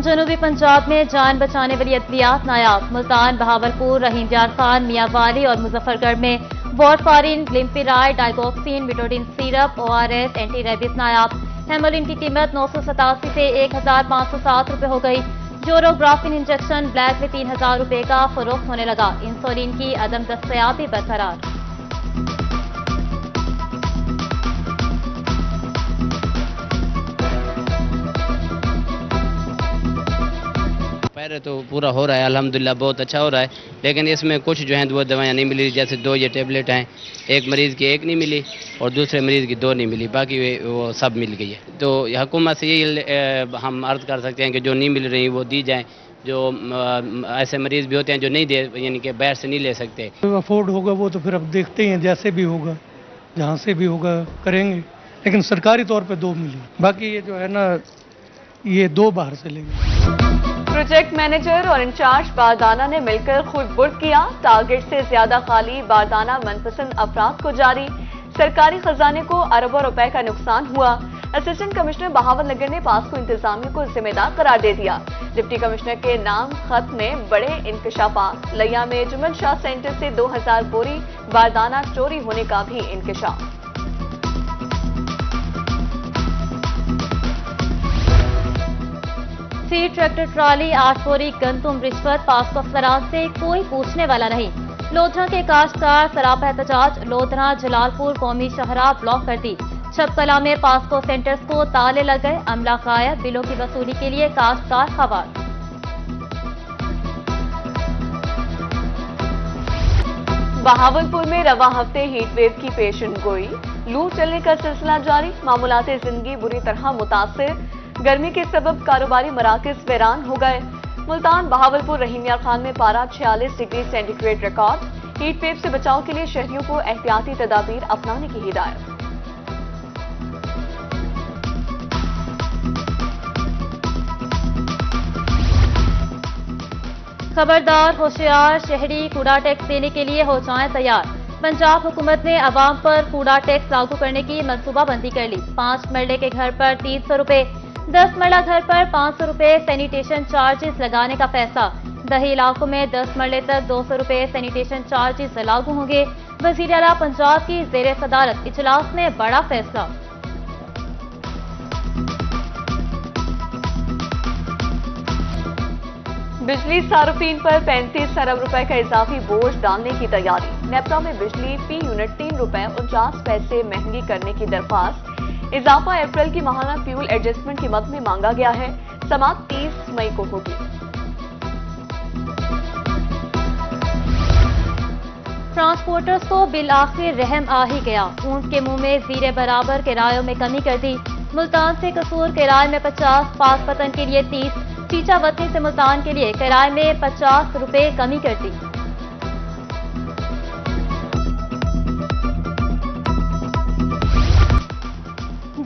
جنوبی پنجاب میں جان بچانے والی ادویات نایاب، ملتان، بہاولپور، رحیم یار خان، میاں والی اور مظفر گڑھ میں وارفارین، گلمپیرائڈ، ڈائگوکسین، بیٹوڈین سیرپ، ORS، اینٹی ریبس نایاب۔ ہیمولین کی قیمت 987 سے 1507 روپے ہو گئی۔ جوروگرافین انجیکشن بلیک میں 3000 روپے کا فروخت ہونے لگا۔ انسولین کی عدم دستیابی برقرار۔ پہلے تو پورا ہو رہا ہے، الحمدللہ بہت اچھا ہو رہا ہے، لیکن اس میں کچھ جو ہیں وہ دوائیاں نہیں ملی، جیسے 2 یہ ٹیبلٹ ہیں، ایک مریض کی 1 نہیں ملی اور دوسرے مریض کی 2 نہیں ملی، باقی وہ سب مل گئی ہے۔ تو حکومت سے یہی ہم عرض کر سکتے ہیں کہ جو نہیں مل رہی وہ دی جائیں، جو ایسے مریض بھی ہوتے ہیں جو نہیں دے، یعنی کہ باہر سے نہیں لے سکتے۔ افورڈ ہوگا وہ تو پھر اب دیکھتے ہیں، جیسے بھی ہوگا، جہاں سے بھی ہوگا کریں گے، لیکن سرکاری طور پہ 2 ملی، باقی یہ جو ہے نا یہ 2 باہر سے لیں گے۔ پروجیکٹ مینیجر اور انچارج باردانہ نے مل کر خود برد کیا، ٹارگٹ سے زیادہ خالی باردانہ منپسند افراد کو جاری، سرکاری خزانے کو اربوں روپے کا نقصان ہوا۔ اسسٹنٹ کمشنر بہاول نگر نے پاسکو انتظامیہ کو ذمہ دار قرار دے دیا۔ ڈپٹی کمشنر کے نام خط میں بڑے انکشافات، لیا میں جمل شاہ سینٹر سے 2000 بوری باردانہ چوری ہونے کا بھی انکشاف۔ فیڈ ٹریکٹر ٹرالی 8 بوری گندم رشوت، پاسکو افسران سے کوئی پوچھنے والا نہیں۔ لودھرا کے کاشتکار سراپا احتجاج، لودھرا جلال پور قومی شاہراہ بلاک کر دی۔ چھپکلا میں پاسکو سینٹرز کو تالے لگ گئے، عملہ غائب، بلوں کی وصولی کے لیے کاشتکار خوار۔ بہاولپور میں رواں ہفتے ہیٹ ویو کی پیشن گوئی، لو چلنے کا سلسلہ جاری، معمولات زندگی بری طرح متاثر، گرمی کے سبب کاروباری مراکز ویران ہو گئے۔ ملتان، بہاولپور، رحیم یار خان میں پارہ 46 degree centigrade record. Heat wave سے بچاؤ کے لیے شہریوں کو احتیاطی تدابیر اپنانے کی ہدایت۔ خبردار، ہوشیار، شہری کوڑا ٹیکس دینے کے لیے ہو جائیں تیار۔ پنجاب حکومت نے عوام پر کوڑا ٹیکس لاگو کرنے کی منصوبہ بندی کر لی۔ 5 مرلے کے گھر پر 300 روپے، 10 مرلہ گھر پر 500 روپے سینیٹیشن چارجز لگانے کا فیصلہ۔ دیہی علاقوں میں 10 مرلے تک 200 روپے سینیٹیشن چارجز لاگو ہوں گے۔ وزیر اعلیٰ پنجاب کی زیر صدارت اجلاس میں بڑا فیصلہ۔ بجلی صارفین پر 35 ارب روپے کا اضافی بوجھ ڈالنے کی تیاری۔ نیپٹا میں بجلی فی یونٹ 3 روپے 49 پیسے مہنگی کرنے کی درخواست۔ اضافہ اپریل کی ماہانہ فیول ایڈجسٹمنٹ کی مد میں مانگا گیا ہے۔ سماعت 30 مئی کو ہوگی۔ ٹرانسپورٹرز کو بالآخر رحم آ ہی گیا، اونٹ کے منہ میں زیر برابر کرایوں میں کمی کر دی۔ ملتان سے قصور کرائے میں 50، پاک پتن کے لیے 30، چیچا وطنی سے ملتان کے لیے کرائے میں 50 روپے کمی کر دی۔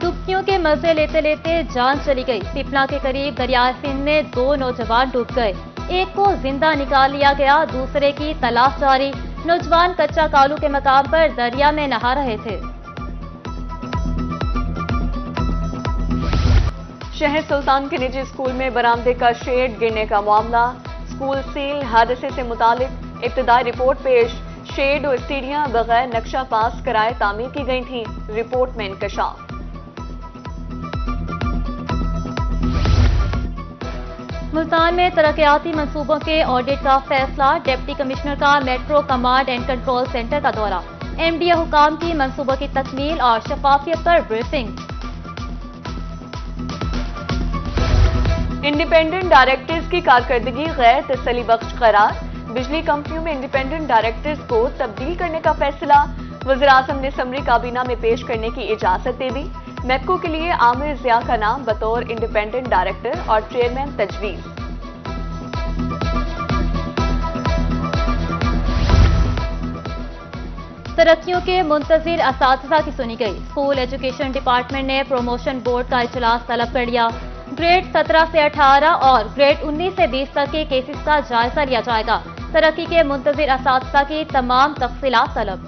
ڈبکیوں کے مزے لیتے لیتے جان چلی گئی۔ پپلا کے قریب دریائے سندھ میں 2 نوجوان ڈوب گئے، ایک کو زندہ نکال لیا گیا، دوسرے کی تلاش جاری۔ نوجوان کچا کالو کے مقام پر دریا میں نہا رہے تھے۔ شہر سلطان کے نجی اسکول میں برآمدے کا شیڈ گرنے کا معاملہ، اسکول سیل، حادثے سے متعلق ابتدائی رپورٹ پیش۔ شیڈ اور سیڑھیاں بغیر نقشہ پاس کرائے تعمیر کی گئی تھیں، رپورٹ میں انکشاف۔ ملتان میں ترقیاتی منصوبوں کے آڈٹ کا فیصلہ، ڈپٹی کمشنر کا metro command and control centre کا دورہ، MDA حکام کی منصوبوں کی تکمیل اور شفافیت پر بریفنگ۔ انڈیپینڈنٹ ڈائریکٹرز کی کارکردگی غیر تسلی بخش قرار، بجلی کمپنیوں میں انڈیپینڈنٹ ڈائریکٹرز کو تبدیل کرنے کا فیصلہ، وزیراعظم نے اسمبلی کابینہ میں پیش کرنے کی اجازت دے دی۔ میپکو کے لیے عامر ضیاء کا نام بطور انڈیپینڈنٹ ڈائریکٹر اور چیئرمین تجویز۔ ترقیوں کے منتظر اساتذہ کی سنی گئی، اسکول ایجوکیشن ڈپارٹمنٹ نے پروموشن بورڈ کا اجلاس طلب کر لیا۔ گریڈ 17 سے 18 اور گریڈ 19 سے 20 تک کے کیسز کا جائزہ لیا جائے گا۔ ترقی کے منتظر اساتذہ کی تمام تفصیلات طلب۔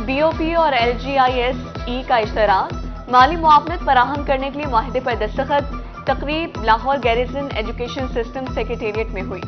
BOP اور LGISE کا اشتراک، مالی معاونت فراہم کرنے کے لیے معاہدے پر دستخط۔ تقریب Lahore garrison education system secretariat میں ہوئی۔